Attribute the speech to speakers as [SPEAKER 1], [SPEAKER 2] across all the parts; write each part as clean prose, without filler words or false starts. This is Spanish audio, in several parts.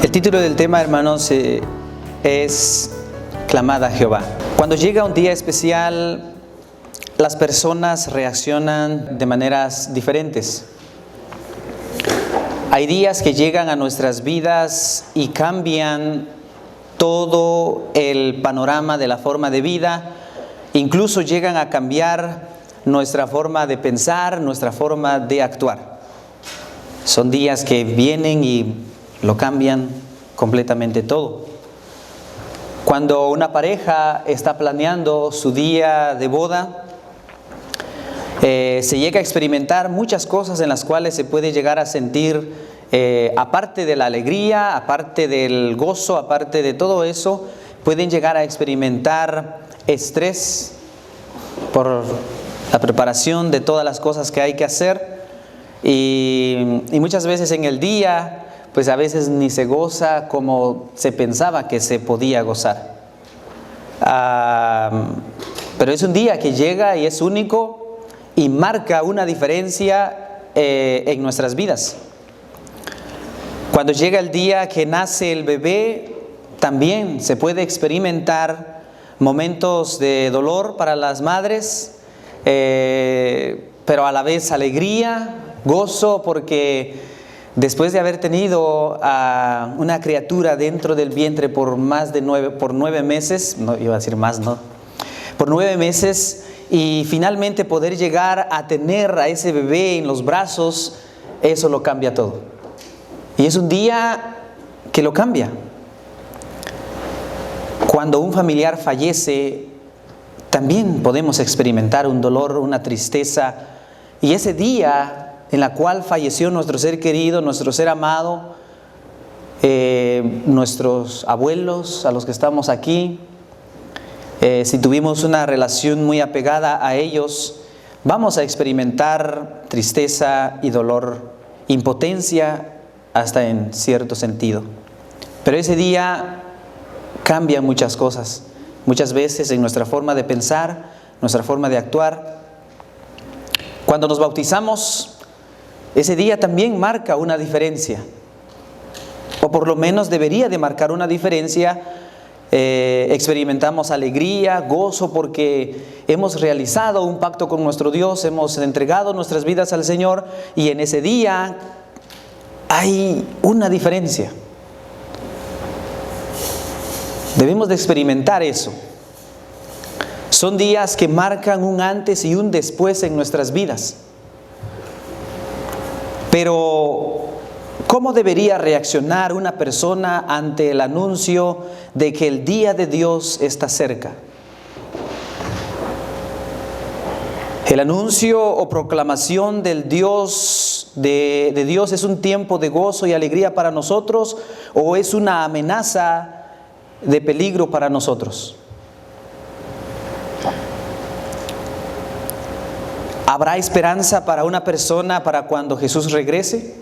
[SPEAKER 1] El título del tema, hermanos, es Clamad a Jehová. Cuando llega un día especial, las personas reaccionan de maneras diferentes. Hay días que llegan a nuestras vidas y cambian todo el panorama de la forma de vida. Incluso llegan a cambiar nuestra forma de pensar, nuestra forma de actuar. Son días que vienen y lo cambian completamente todo. Cuando una pareja está planeando su día de boda, se llega a experimentar muchas cosas en las cuales se puede llegar a sentir, aparte de la alegría, aparte del gozo, aparte de todo eso, pueden llegar a experimentar estrés por la preparación de todas las cosas que hay que hacer. Y muchas veces en el día, pues a veces ni se goza como se pensaba que se podía gozar. Pero es un día que llega y es único y marca una diferencia en nuestras vidas. Cuando llega el día que nace el bebé, también se puede experimentar momentos de dolor para las madres, pero a la vez alegría, gozo, porque después de haber tenido a una criatura dentro del vientre por 9 meses, no iba a decir más, no, por 9 meses, y finalmente poder llegar a tener a ese bebé en los brazos, eso lo cambia todo. Y es un día que lo cambia. Cuando un familiar fallece, también podemos experimentar un dolor, una tristeza, y ese día en la cual falleció nuestro ser querido, nuestro ser amado, nuestros abuelos, a los que estamos aquí, si tuvimos una relación muy apegada a ellos, vamos a experimentar tristeza y dolor, impotencia hasta en cierto sentido. Pero ese día cambia muchas cosas, muchas veces en nuestra forma de pensar, nuestra forma de actuar. Cuando nos bautizamos, ese día también marca una diferencia, o por lo menos debería de marcar una diferencia. Experimentamos alegría, gozo, porque hemos realizado un pacto con nuestro Dios, hemos entregado nuestras vidas al Señor, y en ese día hay una diferencia. Debemos de experimentar eso. Son días que marcan un antes y un después en nuestras vidas. Pero, ¿cómo debería reaccionar una persona ante el anuncio de que el día de Dios está cerca? El anuncio o proclamación del Dios, de Dios, ¿es un tiempo de gozo y alegría para nosotros, o es una amenaza de peligro para nosotros? ¿Habrá esperanza para una persona para cuando Jesús regrese?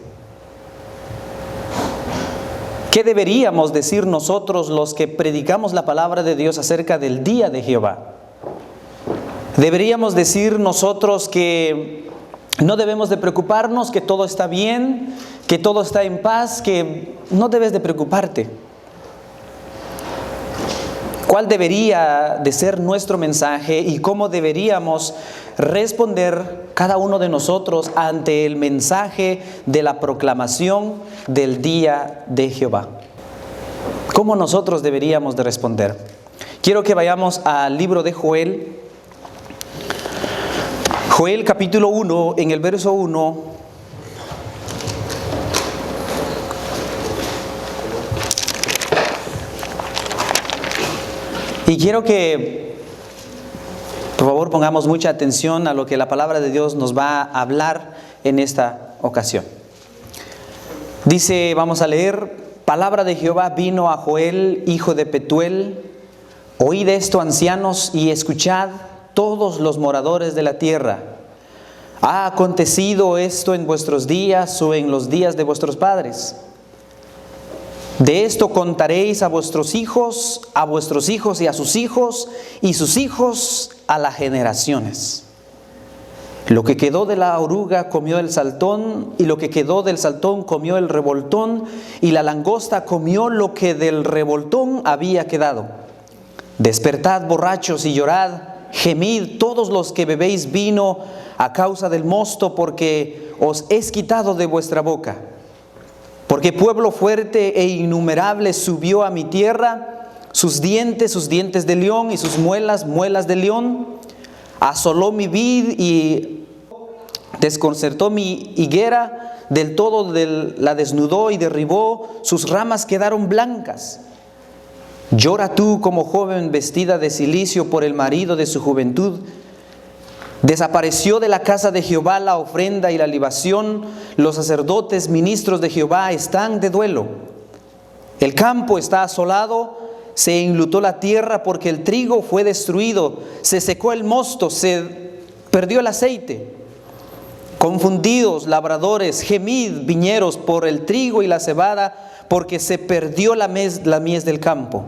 [SPEAKER 1] ¿Qué deberíamos decir nosotros los que predicamos la palabra de Dios acerca del día de Jehová? ¿Deberíamos decir nosotros que no debemos de preocuparnos, que todo está bien, que todo está en paz, que no debes de preocuparte? ¿Cuál debería de ser nuestro mensaje y cómo deberíamos responder cada uno de nosotros ante el mensaje de la proclamación del día de Jehová? ¿Cómo nosotros deberíamos de responder? Quiero que vayamos al libro de Joel. Joel capítulo 1, en el verso 1. Y quiero que, por favor, pongamos mucha atención a lo que la palabra de Dios nos va a hablar en esta ocasión. Dice, vamos a leer: palabra de Jehová vino a Joel, hijo de Petuel. Oíd esto, ancianos, y escuchad todos los moradores de la tierra. ¿Ha acontecido esto en vuestros días o en los días de vuestros padres? De esto contaréis a vuestros hijos y a sus hijos a las generaciones. Lo que quedó de la oruga comió el saltón, y lo que quedó del saltón comió el revoltón, y la langosta comió lo que del revoltón había quedado. Despertad, borrachos, y llorad, gemid todos los que bebéis vino a causa del mosto, porque os es quitado de vuestra boca. Porque pueblo fuerte e innumerable subió a mi tierra, sus dientes de león, y sus muelas, muelas de león. Asoló mi vid y desconcertó mi higuera, del todo la desnudó y derribó, sus ramas quedaron blancas. Llora tú como joven vestida de cilicio por el marido de su juventud. Desapareció de la casa de Jehová la ofrenda y la libación, los sacerdotes, ministros de Jehová, están de duelo. El campo está asolado, se enlutó la tierra porque el trigo fue destruido, se secó el mosto, se perdió el aceite. Confundidos labradores, gemid viñeros por el trigo y la cebada, porque se perdió la mies del campo.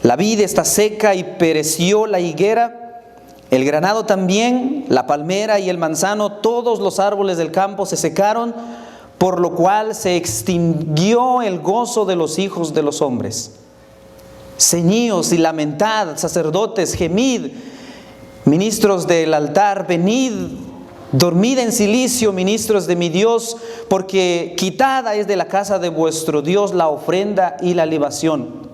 [SPEAKER 1] La vid está seca y pereció la higuera, el granado también, la palmera y el manzano, todos los árboles del campo se secaron, por lo cual se extinguió el gozo de los hijos de los hombres. Ceñíos y lamentad, sacerdotes, gemid, ministros del altar, venid, dormid en cilicio, ministros de mi Dios, porque quitada es de la casa de vuestro Dios la ofrenda y la libación.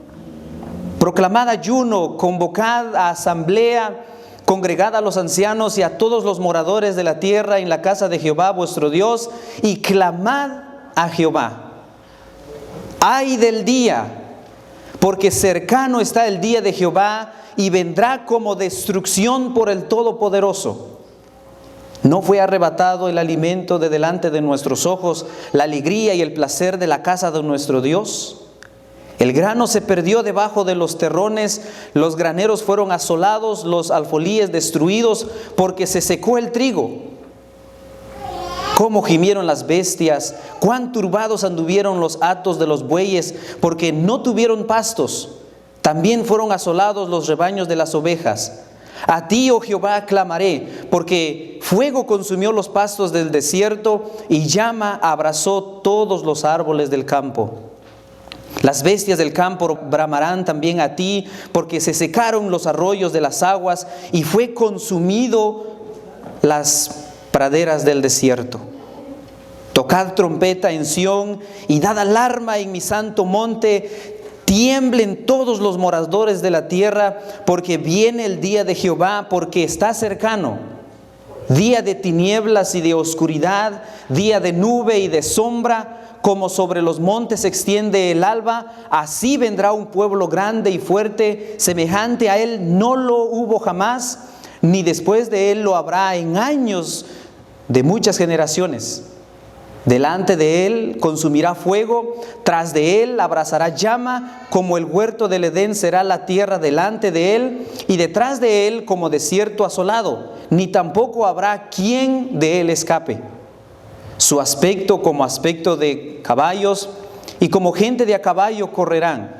[SPEAKER 1] Proclamad ayuno, convocad a asamblea, congregad a los ancianos y a todos los moradores de la tierra en la casa de Jehová vuestro Dios, y clamad a Jehová. Ay del día, porque cercano está el día de Jehová, y vendrá como destrucción por el Todopoderoso. ¿No fue arrebatado el alimento de delante de nuestros ojos, la alegría y el placer de la casa de nuestro Dios? El grano se perdió debajo de los terrones, los graneros fueron asolados, los alfolíes destruidos, porque se secó el trigo. Cómo gimieron las bestias, cuán turbados anduvieron los hatos de los bueyes, porque no tuvieron pastos. También fueron asolados los rebaños de las ovejas. A ti, oh Jehová, clamaré, porque fuego consumió los pastos del desierto, y llama abrazó todos los árboles del campo. Las bestias del campo bramarán también a ti, porque se secaron los arroyos de las aguas, y fue consumido las praderas del desierto. Tocad trompeta en Sión y dad alarma en mi santo monte. Tiemblen todos los moradores de la tierra, porque viene el día de Jehová, porque está cercano. Día de tinieblas y de oscuridad, día de nube y de sombra, como sobre los montes se extiende el alba, así vendrá un pueblo grande y fuerte, semejante a él no lo hubo jamás, ni después de él lo habrá en años de muchas generaciones. Delante de él consumirá fuego, tras de él abrazará llama, como el huerto del Edén será la tierra delante de él, y detrás de él como desierto asolado, ni tampoco habrá quien de él escape. Su aspecto como aspecto de caballos, y como gente de a caballo correrán.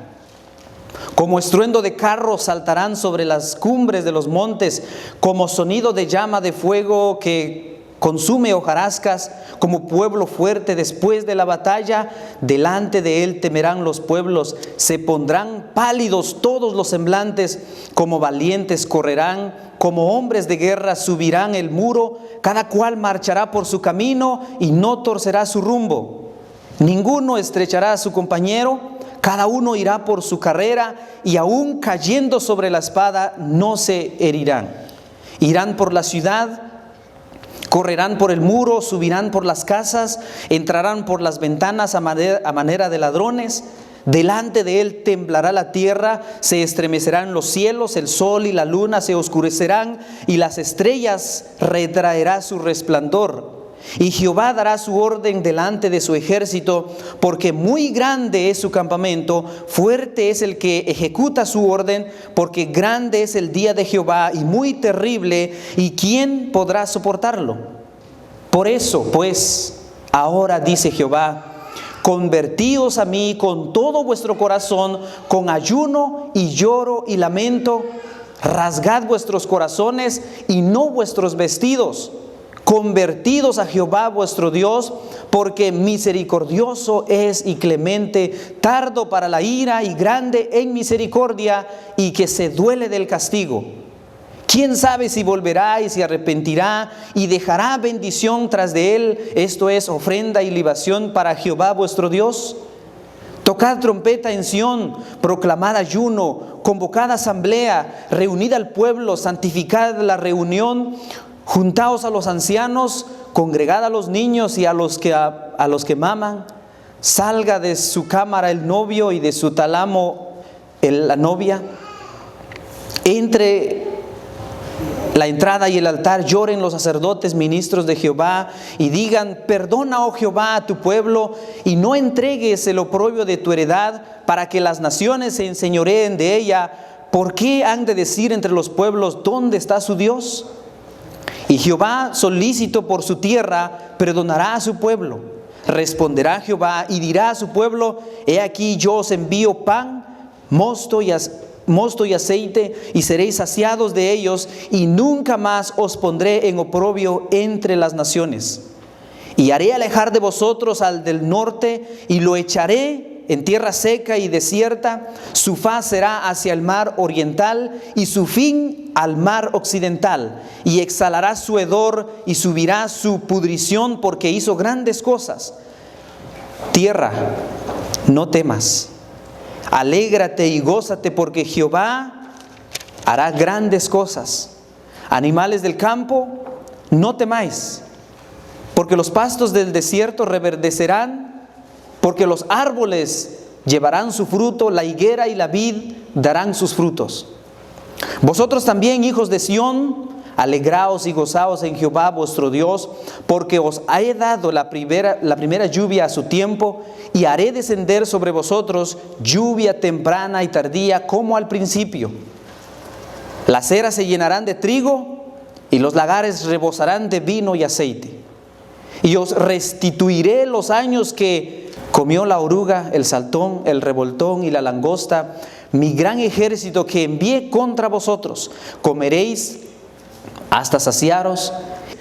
[SPEAKER 1] Como estruendo de carros saltarán sobre las cumbres de los montes, como sonido de llama de fuego que consume hojarascas, como pueblo fuerte después de la batalla. Delante de él temerán los pueblos, se pondrán pálidos todos los semblantes, como valientes correrán, como hombres de guerra subirán el muro, cada cual marchará por su camino y no torcerá su rumbo. Ninguno estrechará a su compañero, cada uno irá por su carrera, y aún cayendo sobre la espada no se herirán. Irán por la ciudad, correrán por el muro, subirán por las casas, entrarán por las ventanas a manera de ladrones. Delante de él temblará la tierra, se estremecerán los cielos, el sol y la luna se oscurecerán, y las estrellas retraerá su resplandor. Y Jehová dará su orden delante de su ejército, porque muy grande es su campamento, fuerte es el que ejecuta su orden, porque grande es el día de Jehová y muy terrible, y ¿quién podrá soportarlo? Por eso, pues, ahora dice Jehová, convertíos a mí con todo vuestro corazón, con ayuno y lloro y lamento, rasgad vuestros corazones y no vuestros vestidos. convertidos a Jehová vuestro Dios, porque misericordioso es y clemente, tardo para la ira y grande en misericordia, y que se duele del castigo. ¿Quién sabe si volverá y se arrepentirá y dejará bendición tras de él? Esto es ofrenda y libación para Jehová vuestro Dios. Tocad trompeta en Sión, proclamad ayuno, convocad asamblea, reunid al pueblo, santificad la reunión, juntaos a los ancianos, congregad a los niños y a los que maman. Salga de su cámara el novio y de su tálamo la novia. Entre la entrada y el altar lloren los sacerdotes ministros de Jehová y digan: perdona, oh Jehová, a tu pueblo, y no entregues el oprobio de tu heredad, para que las naciones se enseñoreen de ella. ¿Por qué han de decir entre los pueblos: ¿dónde está su Dios? Y Jehová, solícito por su tierra, perdonará a su pueblo. Responderá Jehová y dirá a su pueblo: he aquí yo os envío pan, mosto y aceite, y seréis saciados de ellos, y nunca más os pondré en oprobio entre las naciones. Y haré alejar de vosotros al del norte, y lo echaré en tierra seca y desierta. Su faz será hacia el mar oriental, y su fin al mar occidental. Y exhalará su hedor, y subirá su pudrición, porque hizo grandes cosas. Tierra, no temas. Alégrate y gózate, porque Jehová hará grandes cosas. Animales del campo, no temáis, porque los pastos del desierto reverdecerán, porque los árboles llevarán su fruto, la higuera y la vid darán sus frutos. Vosotros también, hijos de Sión, alegraos y gozaos en Jehová vuestro Dios, porque os he dado la primera lluvia a su tiempo, y haré descender sobre vosotros lluvia temprana y tardía como al principio. Las eras se llenarán de trigo, y los lagares rebosarán de vino y aceite. Y os restituiré los años que comió la oruga, el saltón, el revoltón y la langosta, mi gran ejército que envié contra vosotros. Comeréis hasta saciaros,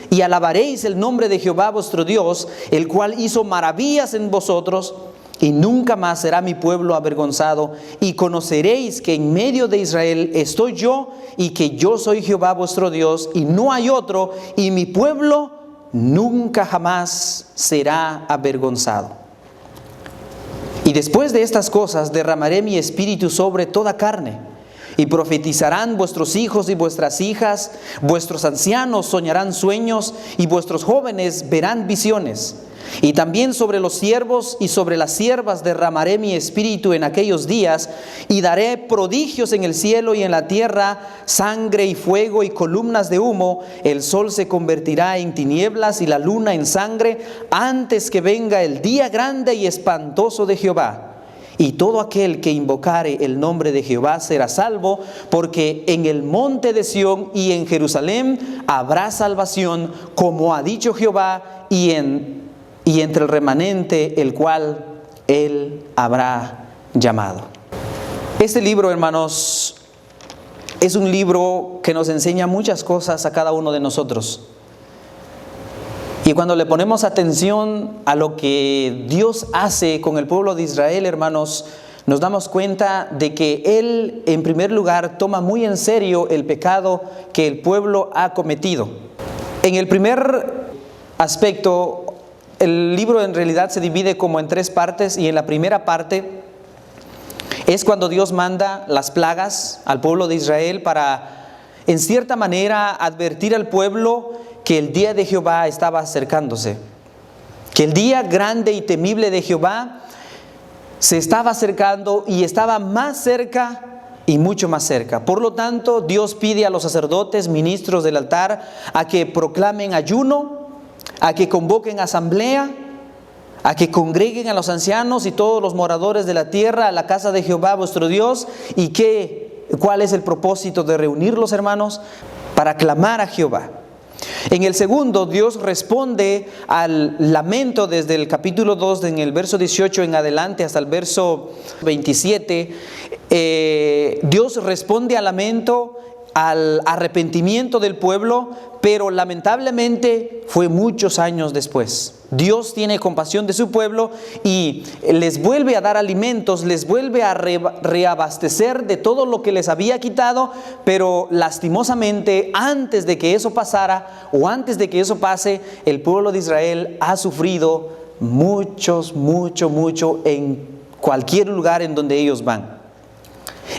[SPEAKER 1] y alabaréis el nombre de Jehová vuestro Dios, el cual hizo maravillas en vosotros, y nunca más será mi pueblo avergonzado. Y conoceréis que en medio de Israel estoy yo, y que yo soy Jehová vuestro Dios, y no hay otro, y mi pueblo nunca jamás será avergonzado. Y después de estas cosas derramaré mi espíritu sobre toda carne, y profetizarán vuestros hijos y vuestras hijas, vuestros ancianos soñarán sueños, y vuestros jóvenes verán visiones. Y también sobre los siervos y sobre las siervas derramaré mi espíritu en aquellos días, y daré prodigios en el cielo y en la tierra, sangre y fuego y columnas de humo. El sol se convertirá en tinieblas y la luna en sangre, antes que venga el día grande y espantoso de Jehová. Y todo aquel que invocare el nombre de Jehová será salvo, porque en el monte de Sión y en Jerusalén habrá salvación, como ha dicho Jehová, y entre el remanente el cual él habrá llamado. Este libro, hermanos, es un libro que nos enseña muchas cosas a cada uno de nosotros. Y cuando le ponemos atención a lo que Dios hace con el pueblo de Israel, hermanos, nos damos cuenta de que Él, en primer lugar, toma muy en serio el pecado que el pueblo ha cometido. En el primer aspecto, el libro en realidad se divide como en tres partes, y en la primera parte es cuando Dios manda las plagas al pueblo de Israel para, en cierta manera, advertir al pueblo que el día de Jehová estaba acercándose, que el día grande y temible de Jehová se estaba acercando, y estaba más cerca y mucho más cerca. Por lo tanto, Dios pide a los sacerdotes, ministros del altar, a que proclamen ayuno, a que convoquen asamblea, a que congreguen a los ancianos y todos los moradores de la tierra a la casa de Jehová vuestro Dios. ¿Y cuál es el propósito de reunirlos, hermanos? Para clamar a Jehová. En el segundo, Dios responde al lamento desde el capítulo 2, en el verso 18 en adelante hasta el verso 27. Dios responde al lamento, al arrepentimiento del pueblo, pero lamentablemente fue muchos años después. Dios tiene compasión de su pueblo y les vuelve a dar alimentos, les vuelve a reabastecer de todo lo que les había quitado, pero lastimosamente antes de que eso pasara o antes de que eso pase, el pueblo de Israel ha sufrido mucho en cualquier lugar en donde ellos van.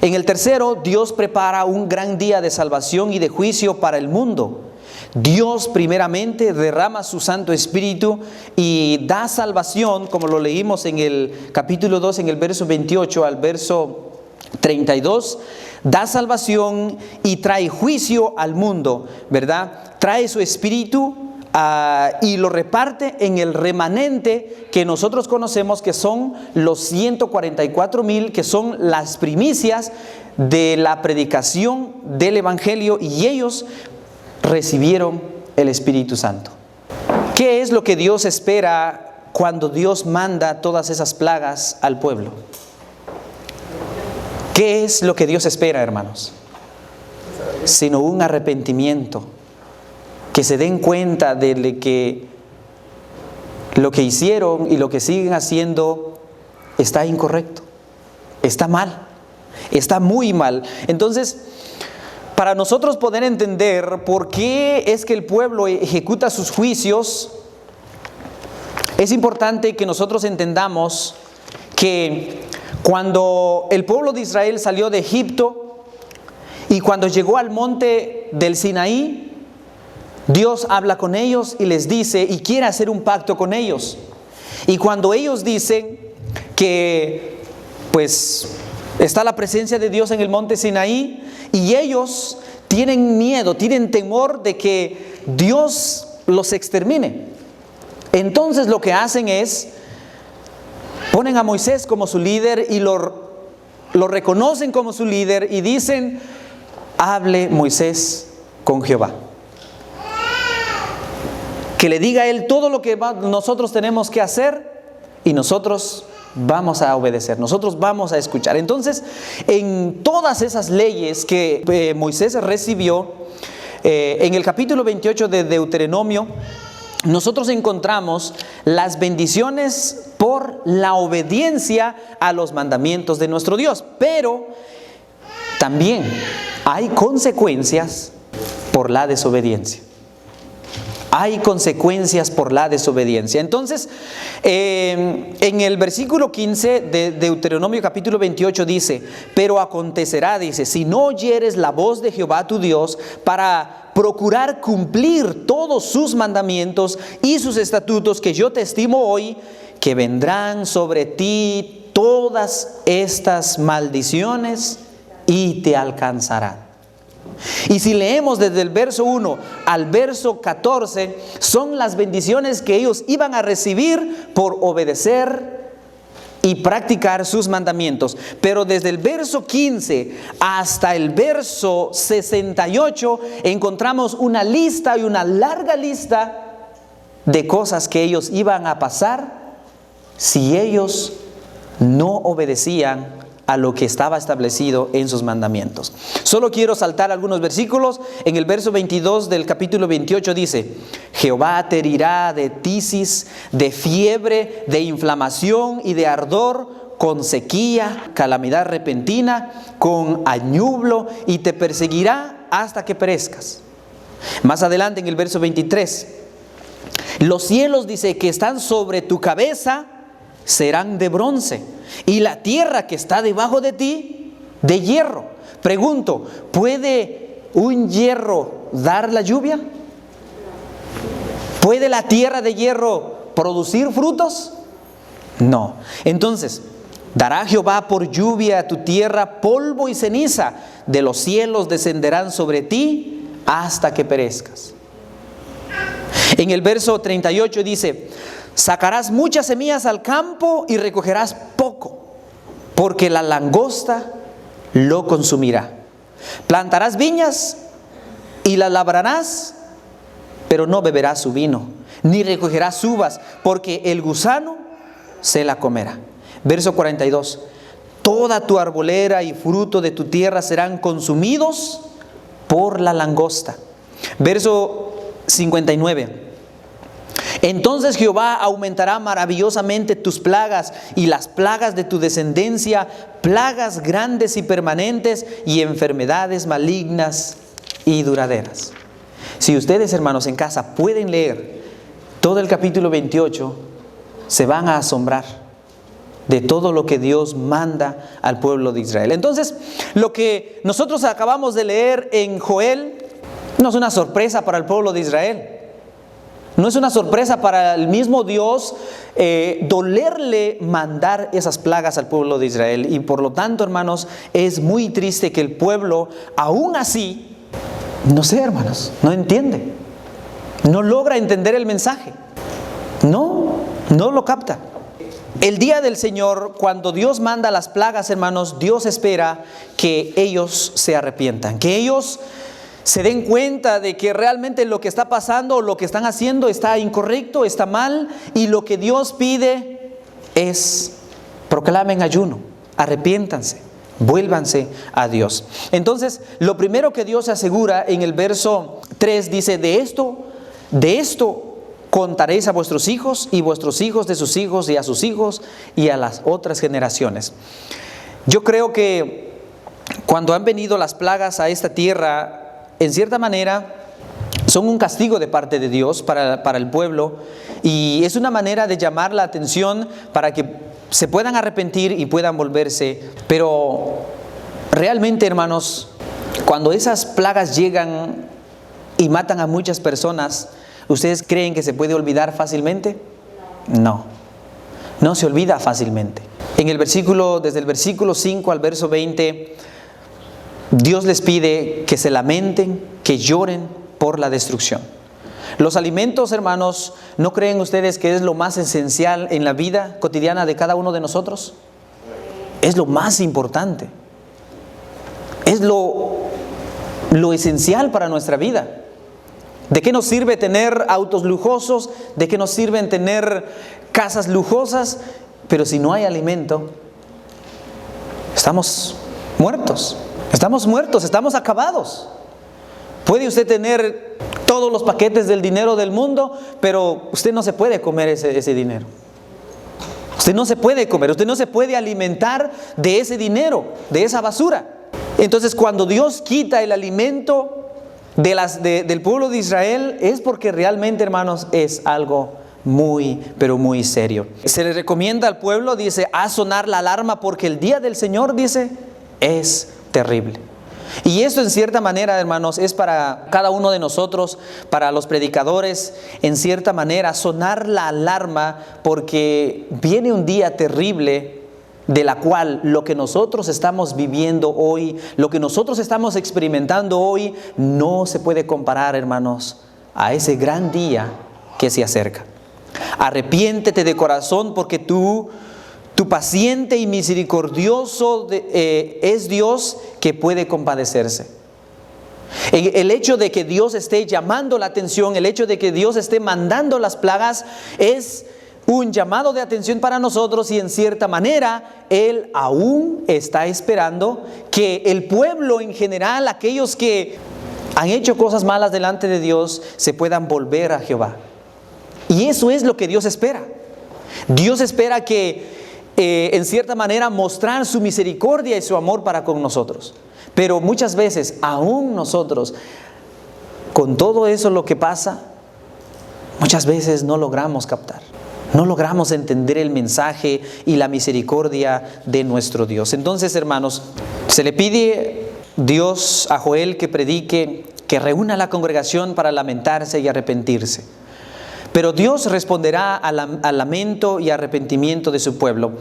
[SPEAKER 1] En el tercero, Dios prepara un gran día de salvación y de juicio para el mundo. Dios primeramente derrama su Santo Espíritu y da salvación, como lo leímos en el capítulo 2, en el verso 28 al verso 32, da salvación y trae juicio al mundo, ¿verdad? Trae su Espíritu y lo reparte en el remanente que nosotros conocemos, que son los 144,000, que son las primicias de la predicación del Evangelio, y ellos recibieron el Espíritu Santo. ¿Qué es lo que Dios espera cuando Dios manda todas esas plagas al pueblo? ¿Qué es lo que Dios espera, hermanos? Sino un arrepentimiento, que se den cuenta de que lo que hicieron y lo que siguen haciendo está incorrecto, está mal, está muy mal. Entonces, para nosotros poder entender por qué es que el pueblo ejecuta sus juicios, es importante que nosotros entendamos que cuando el pueblo de Israel salió de Egipto y cuando llegó al monte del Sinaí, Dios habla con ellos y les dice, y quiere hacer un pacto con ellos. Y cuando ellos dicen que pues está la presencia de Dios en el monte Sinaí, y ellos tienen miedo, tienen temor de que Dios los extermine, entonces lo que hacen es ponen a Moisés como su líder y lo reconocen como su líder y dicen: hable Moisés con Jehová, que le diga a él todo lo que nosotros tenemos que hacer, y nosotros vamos a obedecer, nosotros vamos a escuchar. Entonces, en todas esas leyes que Moisés recibió, en el capítulo 28 de Deuteronomio, nosotros encontramos las bendiciones por la obediencia a los mandamientos de nuestro Dios, pero también hay consecuencias por la desobediencia. Hay consecuencias por la desobediencia. Entonces, en el versículo 15 de Deuteronomio capítulo 28 dice: pero acontecerá, dice, si no oyeres la voz de Jehová tu Dios para procurar cumplir todos sus mandamientos y sus estatutos que yo te estimo hoy, que vendrán sobre ti todas estas maldiciones y te alcanzarán. Y si leemos desde el verso 1 al verso 14, son las bendiciones que ellos iban a recibir por obedecer y practicar sus mandamientos. Pero desde el verso 15 hasta el verso 68 encontramos una lista, y una larga lista de cosas que ellos iban a pasar si ellos no obedecían a lo que estaba establecido en sus mandamientos. Solo quiero saltar algunos versículos. En el verso 22 del capítulo 28 dice: Jehová te herirá de tisis, de fiebre, de inflamación y de ardor, con sequía, calamidad repentina, con añublo, y te perseguirá hasta que perezcas. Más adelante en el verso 23, los cielos, dice, que están sobre tu cabeza serán de bronce, y la tierra que está debajo de ti de hierro. Pregunto, ¿puede un hierro dar la lluvia? ¿Puede la tierra de hierro producir frutos? No. Entonces, dará Jehová por lluvia a tu tierra polvo y ceniza, de los cielos descenderán sobre ti hasta que perezcas. En el verso 38 dice: sacarás muchas semillas al campo y recogerás poco, porque la langosta lo consumirá. Plantarás viñas y las labrarás, pero no beberás su vino, ni recogerás uvas, porque el gusano se la comerá. Verso 42: toda tu arbolera y fruto de tu tierra serán consumidos por la langosta. Verso 59. Entonces Jehová aumentará maravillosamente tus plagas y las plagas de tu descendencia, plagas grandes y permanentes y enfermedades malignas y duraderas. Si ustedes, hermanos, en casa pueden leer todo el capítulo 28, se van a asombrar de todo lo que Dios manda al pueblo de Israel. Entonces, lo que nosotros acabamos de leer en Joel no es una sorpresa para el pueblo de Israel. No es una sorpresa para el mismo Dios dolerle mandar esas plagas al pueblo de Israel. Y por lo tanto, hermanos, es muy triste que el pueblo, aún así, no sé, hermanos, no entiende. No logra entender el mensaje. No lo capta. El día del Señor, cuando Dios manda las plagas, hermanos, Dios espera que ellos se arrepientan, que ellos se den cuenta de que realmente lo que está pasando, lo que están haciendo está incorrecto, está mal, y lo que Dios pide es: proclamen ayuno, arrepiéntanse, vuélvanse a Dios. Entonces, lo primero que Dios asegura en el verso 3 dice: de esto contaréis a vuestros hijos y vuestros hijos de sus hijos y a sus hijos y a las otras generaciones. Yo creo que cuando han venido las plagas a esta tierra, en cierta manera son un castigo de parte de Dios para el pueblo, y es una manera de llamar la atención para que se puedan arrepentir y puedan volverse. Pero realmente, hermanos, cuando esas plagas llegan y matan a muchas personas, ¿ustedes creen que se puede olvidar fácilmente? No se olvida fácilmente. Desde el versículo 5 al verso 20, Dios les pide que se lamenten, que lloren por la destrucción. Los alimentos, hermanos, ¿no creen ustedes que es lo más esencial en la vida cotidiana de cada uno de nosotros? Es lo más importante. Es lo esencial para nuestra vida. ¿De qué nos sirve tener autos lujosos? ¿De qué nos sirven tener casas lujosas? Pero si no hay alimento, estamos muertos. Estamos acabados. Puede usted tener todos los paquetes del dinero del mundo, pero usted no se puede comer ese dinero. Usted no se puede comer, usted no se puede alimentar de ese dinero, de esa basura. Entonces, cuando Dios quita el alimento del pueblo de Israel, es porque realmente, hermanos, es algo muy, pero muy serio. Se le recomienda al pueblo, dice, a sonar la alarma, porque el día del Señor, dice, es terrible. Y esto, en cierta manera, hermanos, es para cada uno de nosotros, para los predicadores, en cierta manera, sonar la alarma, porque viene un día terrible, de la cual lo que nosotros estamos viviendo hoy, lo que nosotros estamos experimentando hoy, no se puede comparar, hermanos, a ese gran día que se acerca. Arrepiéntete de corazón, porque tu paciente y misericordioso es Dios, que puede compadecerse. El hecho de que Dios esté llamando la atención, el hecho de que Dios esté mandando las plagas, es un llamado de atención para nosotros, y en cierta manera Él aún está esperando que el pueblo en general, aquellos que han hecho cosas malas delante de Dios, se puedan volver a Jehová. Y eso es lo que Dios espera. Dios espera que en cierta manera mostrar su misericordia y su amor para con nosotros. Pero muchas veces, aún nosotros, con todo eso lo que pasa, muchas veces no logramos captar. No logramos entender el mensaje y la misericordia de nuestro Dios. Entonces, hermanos, se le pide Dios a Joel que predique, que reúna a la congregación para lamentarse y arrepentirse. Pero Dios responderá al lamento y arrepentimiento de su pueblo.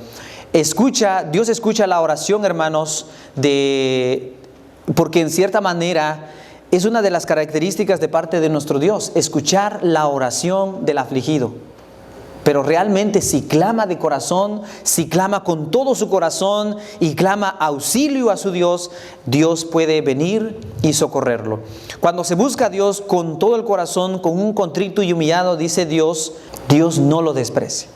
[SPEAKER 1] Dios escucha la oración, hermanos, porque en cierta manera es una de las características de parte de nuestro Dios, escuchar la oración del afligido. Pero realmente, si clama de corazón, si clama con todo su corazón y clama auxilio a su Dios, Dios puede venir y socorrerlo. Cuando se busca a Dios con todo el corazón, con un contrito y humillado, dice Dios no lo desprecia.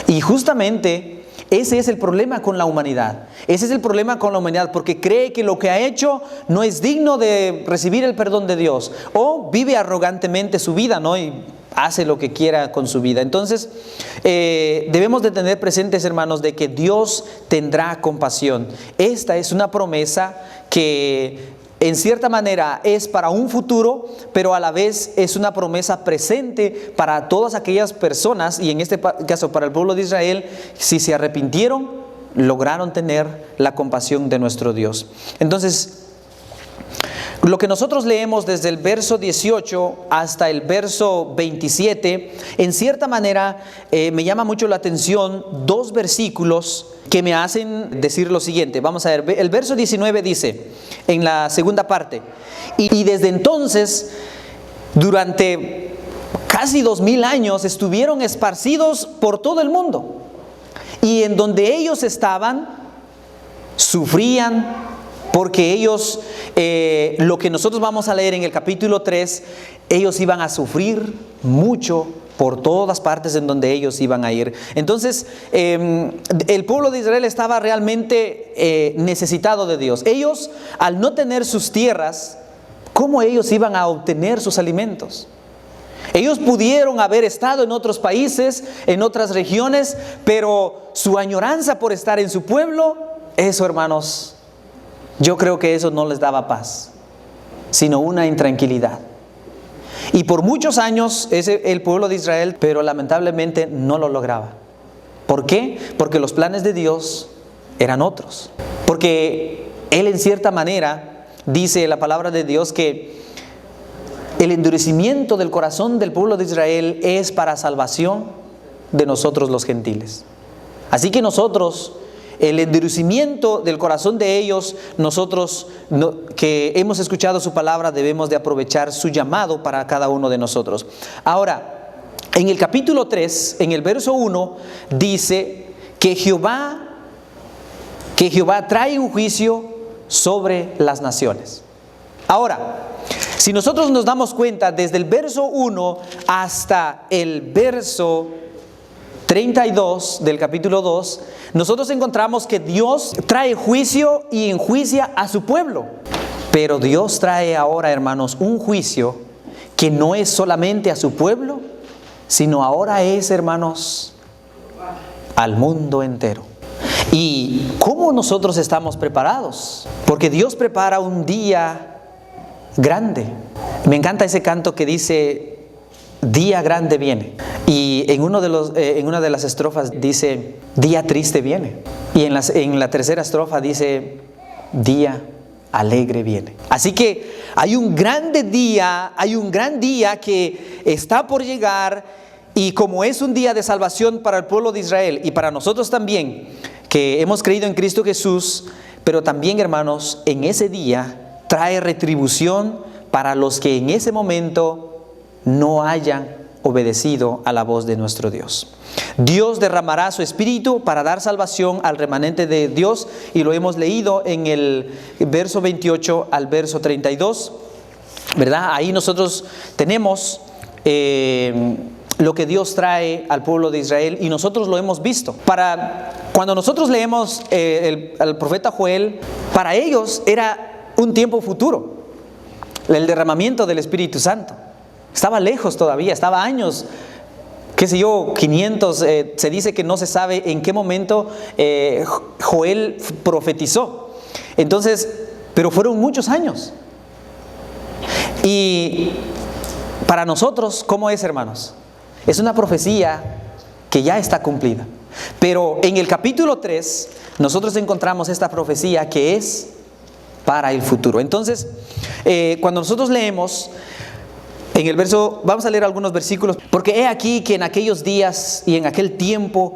[SPEAKER 1] Y justamente Ese es el problema con la humanidad. Ese es el problema con la humanidad, porque cree que lo que ha hecho no es digno de recibir el perdón de Dios, o vive arrogantemente su vida, ¿no? Y hace lo que quiera con su vida. Entonces, debemos de tener presentes, hermanos, de que Dios tendrá compasión. Esta es una promesa que en cierta manera es para un futuro, pero a la vez es una promesa presente para todas aquellas personas, y en este caso para el pueblo de Israel, si se arrepintieron, lograron tener la compasión de nuestro Dios. Entonces, lo que nosotros leemos desde el verso 18 hasta el verso 27, en cierta manera me llama mucho la atención dos versículos que me hacen decir lo siguiente. Vamos a ver, el verso 19 dice, en la segunda parte, y desde entonces, durante casi 2000 años, estuvieron esparcidos por todo el mundo, y en donde ellos estaban, sufrían, porque ellos, lo que nosotros vamos a leer en el capítulo 3, ellos iban a sufrir mucho por todas partes en donde ellos iban a ir. Entonces, el pueblo de Israel estaba realmente necesitado de Dios. Ellos, al no tener sus tierras, ¿cómo ellos iban a obtener sus alimentos? Ellos pudieron haber estado en otros países, en otras regiones, pero su añoranza por estar en su pueblo, eso, hermanos, yo creo que eso no les daba paz, sino una intranquilidad. Y por muchos años el pueblo de Israel, pero lamentablemente no lo lograba. ¿Por qué? Porque los planes de Dios eran otros. Porque Él, en cierta manera, dice la palabra de Dios que el endurecimiento del corazón del pueblo de Israel es para salvación de nosotros los gentiles. Así que nosotros, el endurecimiento del corazón de ellos, nosotros que hemos escuchado su palabra, debemos de aprovechar su llamado para cada uno de nosotros. Ahora, en el capítulo 3, en el verso 1, dice que Jehová trae un juicio sobre las naciones. Ahora, si nosotros nos damos cuenta, desde el verso 1 hasta el verso 32 del capítulo 2, nosotros encontramos que Dios trae juicio y enjuicia a su pueblo. Pero Dios trae ahora, hermanos, un juicio que no es solamente a su pueblo, sino ahora es, hermanos, al mundo entero. ¿Y cómo nosotros estamos preparados? Porque Dios prepara un día grande. Me encanta ese canto que dice: día grande viene. Y en una de las estrofas dice: día triste viene. Y en la tercera estrofa dice: día alegre viene. Así que hay un gran día que está por llegar, y como es un día de salvación para el pueblo de Israel y para nosotros también, que hemos creído en Cristo Jesús, pero también, hermanos, en ese día trae retribución para los que en ese momento no hayan obedecido a la voz de nuestro Dios. Dios derramará su espíritu para dar salvación al remanente de Dios, y lo hemos leído en el verso 28 al verso 32, ¿verdad? Ahí nosotros tenemos lo que Dios trae al pueblo de Israel, y nosotros lo hemos visto. Cuando nosotros leemos al profeta Joel, para ellos era un tiempo futuro, el derramamiento del Espíritu Santo. Estaba lejos todavía, estaba años, qué sé yo, 500, se dice que no se sabe en qué momento Joel profetizó. Entonces, pero fueron muchos años. Y para nosotros, ¿cómo es, hermanos? Es una profecía que ya está cumplida. Pero en el capítulo 3, nosotros encontramos esta profecía que es para el futuro. Entonces, cuando nosotros leemos en el verso, vamos a leer algunos versículos, porque he aquí que en aquellos días y en aquel tiempo,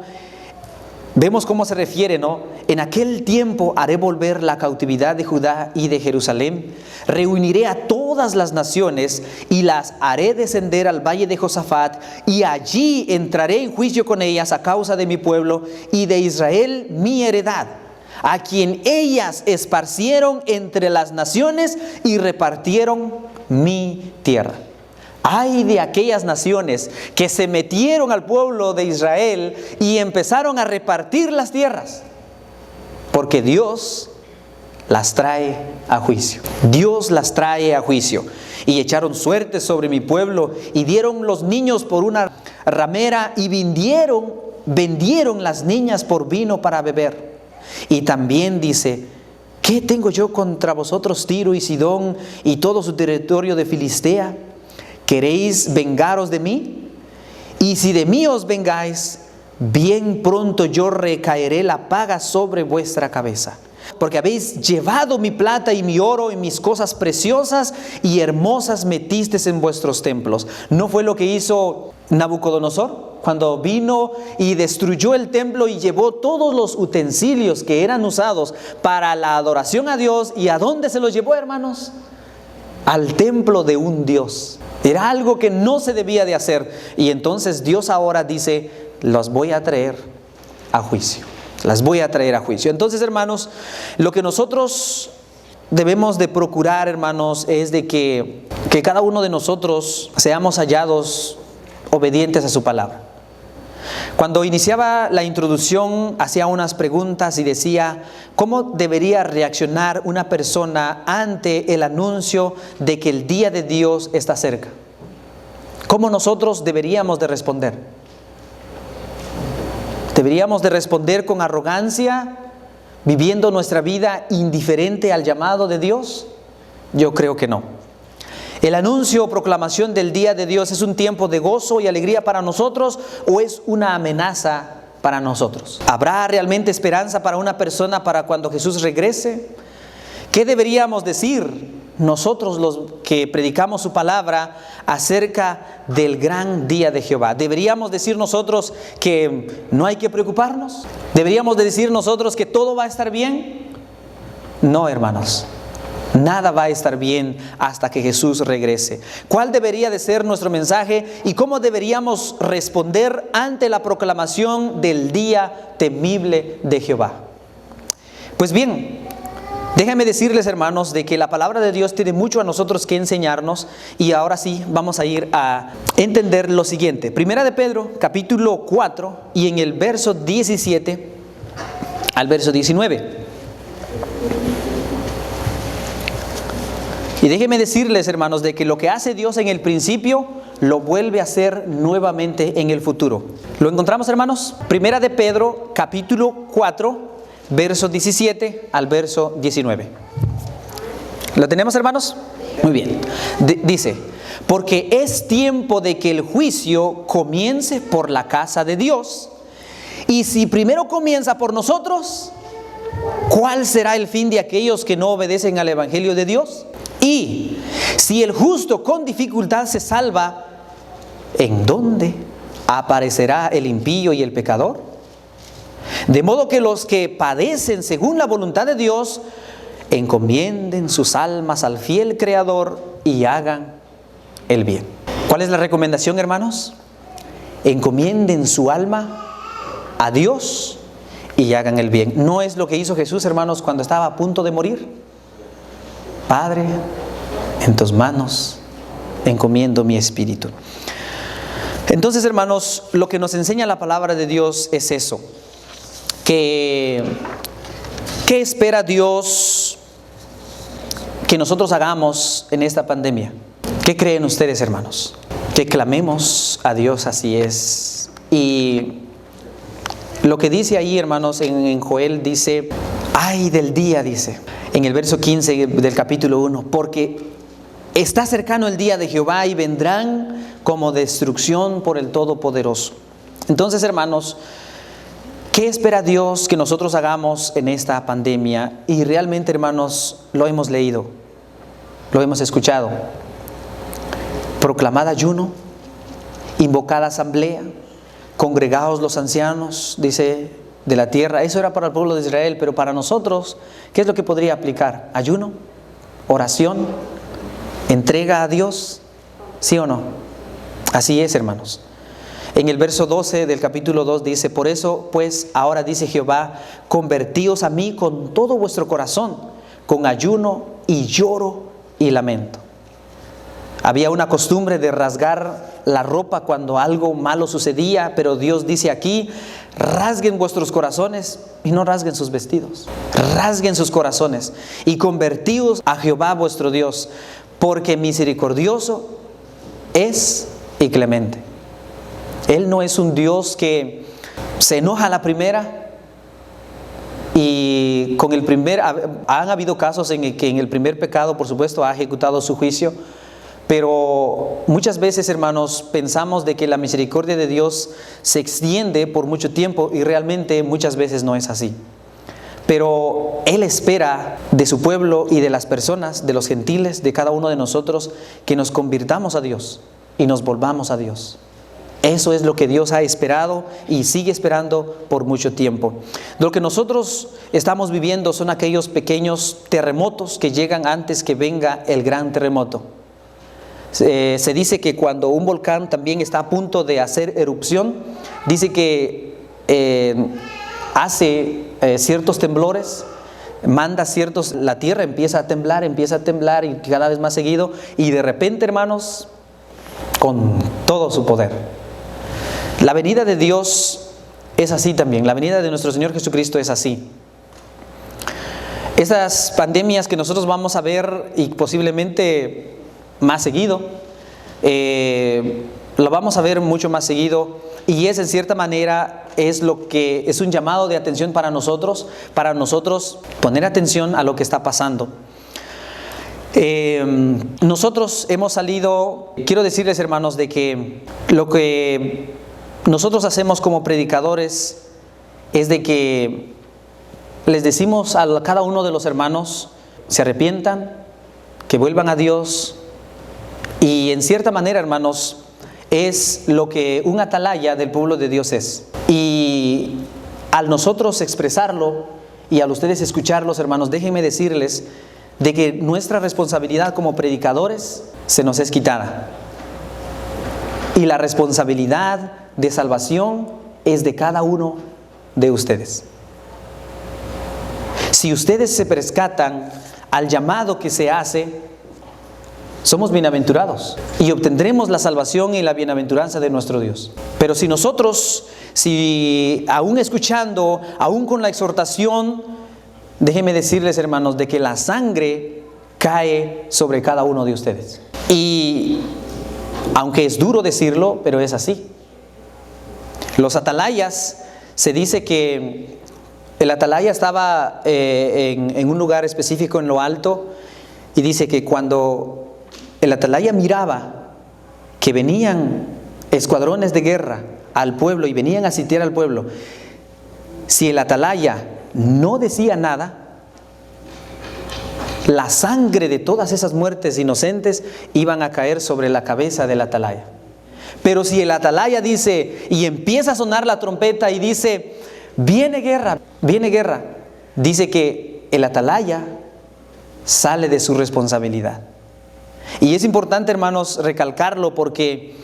[SPEAKER 1] vemos cómo se refiere, ¿no? En aquel tiempo haré volver la cautividad de Judá y de Jerusalén, reuniré a todas las naciones y las haré descender al valle de Josafat, y allí entraré en juicio con ellas a causa de mi pueblo y de Israel mi heredad, a quien ellas esparcieron entre las naciones y repartieron mi tierra. Ay de aquellas naciones que se metieron al pueblo de Israel y empezaron a repartir las tierras, porque Dios las trae a juicio. Dios las trae a juicio. Y echaron suerte sobre mi pueblo y dieron los niños por una ramera y vendieron las niñas por vino para beber. Y también dice: ¿qué tengo yo contra vosotros, Tiro y Sidón y todo su territorio de Filistea? ¿Queréis vengaros de mí? Y si de mí os vengáis, bien pronto yo recaeré la paga sobre vuestra cabeza. Porque habéis llevado mi plata y mi oro y mis cosas preciosas y hermosas metisteis en vuestros templos. ¿No fue lo que hizo Nabucodonosor cuando vino y destruyó el templo y llevó todos los utensilios que eran usados para la adoración a Dios? ¿Y a dónde se los llevó, hermanos? Al templo de un dios. Era algo que no se debía de hacer. Y entonces Dios ahora dice: los voy a traer a juicio. Las voy a traer a juicio. Entonces, hermanos, lo que nosotros debemos de procurar, hermanos, es de que cada uno de nosotros seamos hallados obedientes a su palabra. Cuando iniciaba la introducción, hacía unas preguntas y decía: ¿cómo debería reaccionar una persona ante el anuncio de que el día de Dios está cerca? ¿Cómo nosotros deberíamos de responder? ¿Deberíamos de responder con arrogancia, viviendo nuestra vida indiferente al llamado de Dios? Yo creo que no. ¿El anuncio o proclamación del día de Dios es un tiempo de gozo y alegría para nosotros o es una amenaza para nosotros? ¿Habrá realmente esperanza para una persona para cuando Jesús regrese? ¿Qué deberíamos decir nosotros los que predicamos su palabra acerca del gran día de Jehová? ¿Deberíamos decir nosotros que no hay que preocuparnos? ¿Deberíamos de decir nosotros que todo va a estar bien? No, hermanos. Nada va a estar bien hasta que Jesús regrese. ¿Cuál debería de ser nuestro mensaje y cómo deberíamos responder ante la proclamación del día temible de Jehová? Pues bien, déjenme decirles, hermanos, de que la palabra de Dios tiene mucho a nosotros que enseñarnos, y ahora sí vamos a ir a entender lo siguiente. Primera de Pedro, capítulo 4, y en el verso 17 al verso 19. Y déjenme decirles, hermanos, de que lo que hace Dios en el principio, lo vuelve a hacer nuevamente en el futuro. ¿Lo encontramos, hermanos? Primera de Pedro, capítulo 4, verso 17 al verso 19. ¿Lo tenemos, hermanos? Muy bien. Dice: porque es tiempo de que el juicio comience por la casa de Dios. Y si primero comienza por nosotros, ¿cuál será el fin de aquellos que no obedecen al evangelio de Dios? Y si el justo con dificultad se salva, ¿en dónde aparecerá el impío y el pecador? De modo que los que padecen según la voluntad de Dios encomienden sus almas al fiel Creador y hagan el bien. ¿Cuál es la recomendación, hermanos? Encomienden su alma a Dios y hagan el bien. ¿No es lo que hizo Jesús, hermanos, cuando estaba a punto de morir? Padre, en tus manos encomiendo mi espíritu. Entonces, hermanos, lo que nos enseña la palabra de Dios es eso. ¿Qué espera Dios que nosotros hagamos en esta pandemia? ¿Qué creen ustedes, hermanos? Que clamemos a Dios, así es. Y lo que dice ahí, hermanos, en Joel dice: ay del día, dice, en el verso 15 del capítulo 1, porque está cercano el día de Jehová y vendrán como destrucción por el Todopoderoso. Entonces, hermanos, ¿qué espera Dios que nosotros hagamos en esta pandemia? Y realmente, hermanos, lo hemos leído, lo hemos escuchado. Proclamad ayuno, invocad asamblea, congregaos los ancianos, dice, de la tierra. Eso era para el pueblo de Israel, pero para nosotros, ¿qué es lo que podría aplicar? Ayuno, oración, entrega a Dios, ¿sí o no? Así es, hermanos. En el verso 12 del capítulo 2 dice: por eso, pues, ahora dice Jehová, convertíos a mí con todo vuestro corazón, con ayuno y lloro y lamento. Había una costumbre de rasgar la ropa cuando algo malo sucedía, pero Dios dice aquí, rasguen vuestros corazones y no rasguen sus vestidos. Rasguen sus corazones y convertíos a Jehová vuestro Dios, porque misericordioso es y clemente. Él no es un Dios que se enoja a la primera. Y con el primer, han habido casos en que en el primer pecado, por supuesto, ha ejecutado su juicio. Pero muchas veces, hermanos, pensamos de que la misericordia de Dios se extiende por mucho tiempo y realmente muchas veces no es así. Pero Él espera de su pueblo y de las personas, de los gentiles, de cada uno de nosotros, que nos convirtamos a Dios y nos volvamos a Dios. Eso es lo que Dios ha esperado y sigue esperando por mucho tiempo. Lo que nosotros estamos viviendo son aquellos pequeños terremotos que llegan antes que venga el gran terremoto. Se dice que cuando un volcán también está a punto de hacer erupción, dice que hace ciertos temblores, manda ciertos, la tierra empieza a temblar y cada vez más seguido, y de repente, hermanos, con todo su poder. La venida de Dios es así también, la venida de nuestro Señor Jesucristo es así. Esas pandemias que nosotros vamos a ver y posiblemente más seguido, lo vamos a ver mucho más seguido, y es en cierta manera es lo que es un llamado de atención para nosotros poner atención a lo que está pasando. Nosotros hemos salido, quiero decirles, hermanos, de que lo que nosotros hacemos como predicadores es de que les decimos a cada uno de los hermanos, se arrepientan, que vuelvan a Dios. Y en cierta manera, hermanos, es lo que un atalaya del pueblo de Dios es. Y al nosotros expresarlo y al ustedes escucharlos, hermanos, déjenme decirles de que nuestra responsabilidad como predicadores se nos es quitada. Y la responsabilidad de salvación es de cada uno de ustedes. Si ustedes se percatan al llamado que se hace, somos bienaventurados y obtendremos la salvación y la bienaventuranza de nuestro Dios. Pero si nosotros, aún escuchando, aún con la exhortación, déjenme decirles, hermanos, de que la sangre cae sobre cada uno de ustedes. Y aunque es duro decirlo, pero es así. Los atalayas, se dice que el atalaya estaba en un lugar específico en lo alto, y dice que cuando el atalaya miraba que venían escuadrones de guerra al pueblo y venían a sitiar al pueblo, si el atalaya no decía nada, la sangre de todas esas muertes inocentes iban a caer sobre la cabeza del atalaya. Pero si el atalaya dice y empieza a sonar la trompeta y dice, viene guerra, dice que el atalaya sale de su responsabilidad. Y es importante, hermanos, recalcarlo, porque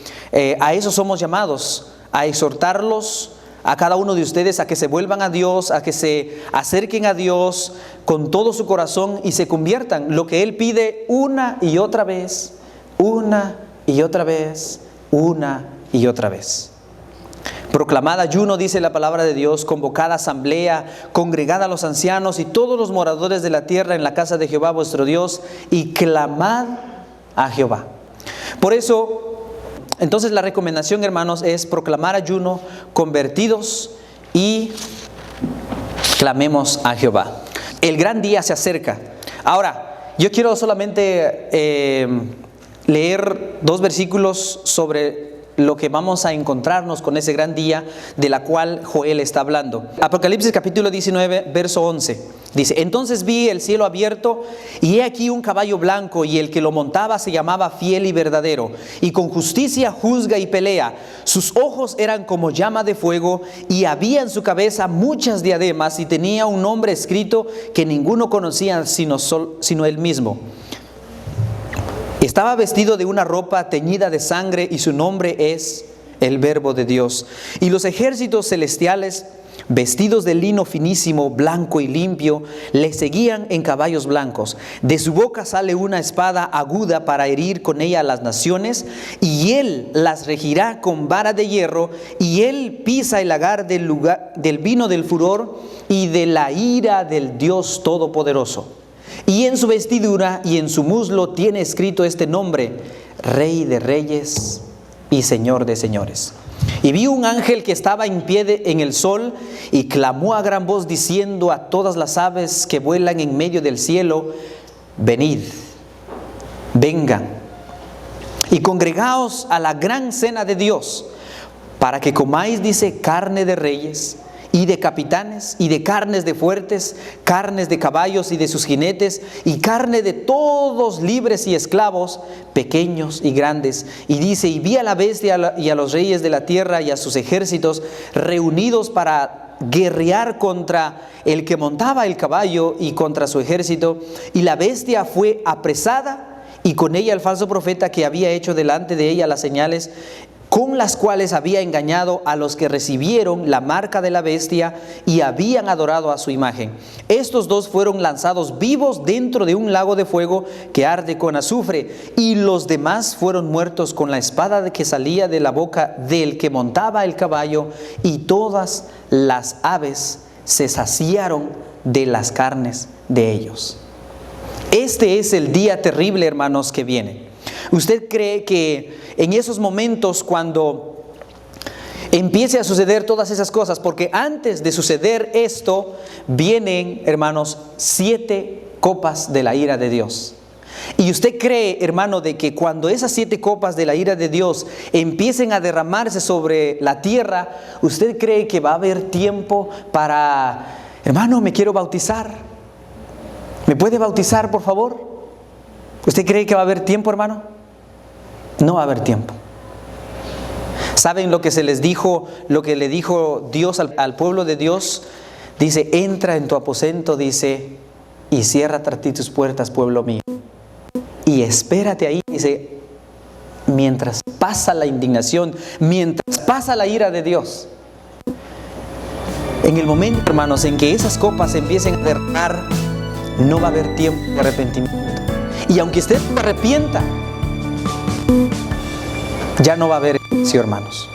[SPEAKER 1] a eso somos llamados, a exhortarlos a cada uno de ustedes a que se vuelvan a Dios, a que se acerquen a Dios con todo su corazón y se conviertan. Lo que Él pide una y otra vez, una y otra vez, una y otra vez. Proclamad ayuno, dice la palabra de Dios, convocad asamblea, congregad a los ancianos y todos los moradores de la tierra en la casa de Jehová vuestro Dios, y clamad a Jehová. Por eso, entonces la recomendación, hermanos, es proclamar ayuno, convertidos, y clamemos a Jehová. El gran día se acerca. Ahora, yo quiero solamente leer 2 versículos sobre lo que vamos a encontrarnos con ese gran día de la cual Joel está hablando. Apocalipsis capítulo 19, verso 11. Dice, entonces vi el cielo abierto y he aquí un caballo blanco, y el que lo montaba se llamaba Fiel y Verdadero, y con justicia juzga y pelea. Sus ojos eran como llama de fuego, y había en su cabeza muchas diademas, y tenía un nombre escrito que ninguno conocía sino él mismo. Estaba vestido de una ropa teñida de sangre, y su nombre es el Verbo de Dios. Y los ejércitos celestiales vestidos de lino finísimo, blanco y limpio, le seguían en caballos blancos. De su boca sale una espada aguda para herir con ella a las naciones, y él las regirá con vara de hierro, y él pisa el lagar del vino del furor y de la ira del Dios Todopoderoso. Y en su vestidura y en su muslo tiene escrito este nombre: Rey de Reyes y Señor de Señores. Y vi un ángel que estaba en pie en el sol y clamó a gran voz diciendo a todas las aves que vuelan en medio del cielo: venid, vengan y congregaos a la gran cena de Dios, para que comáis, dice, carne de reyes y de capitanes, y de carnes de fuertes, carnes de caballos y de sus jinetes, y carne de todos libres y esclavos, pequeños y grandes. Y dice: y vi a la bestia y a los reyes de la tierra y a sus ejércitos reunidos para guerrear contra el que montaba el caballo y contra su ejército. Y la bestia fue apresada, y con ella el falso profeta que había hecho delante de ella las señales con las cuales había engañado a los que recibieron la marca de la bestia y habían adorado a su imagen. Estos dos fueron lanzados vivos dentro de un lago de fuego que arde con azufre, y los demás fueron muertos con la espada que salía de la boca del que montaba el caballo, y todas las aves se saciaron de las carnes de ellos. Este es el día terrible, hermanos, que viene. ¿Usted cree que en esos momentos, cuando empiece a suceder todas esas cosas, porque antes de suceder esto, vienen, hermanos, 7 copas de la ira de Dios? Y usted cree, hermano, de que cuando esas 7 copas de la ira de Dios empiecen a derramarse sobre la tierra, usted cree que va a haber tiempo para: hermano, me quiero bautizar, ¿me puede bautizar, por favor? ¿Usted cree que va a haber tiempo, hermano? No va a haber tiempo. ¿Saben lo que se les dijo, lo que le dijo Dios al pueblo de Dios? Dice: entra en tu aposento, dice, y cierra tras ti tus puertas, pueblo mío, y espérate ahí, dice, mientras pasa la indignación, mientras pasa la ira de Dios. En el momento, hermanos, en que esas copas empiecen a derramar, no va a haber tiempo de arrepentimiento. Y aunque usted se arrepienta, ya no va a haber juicio, hermanos.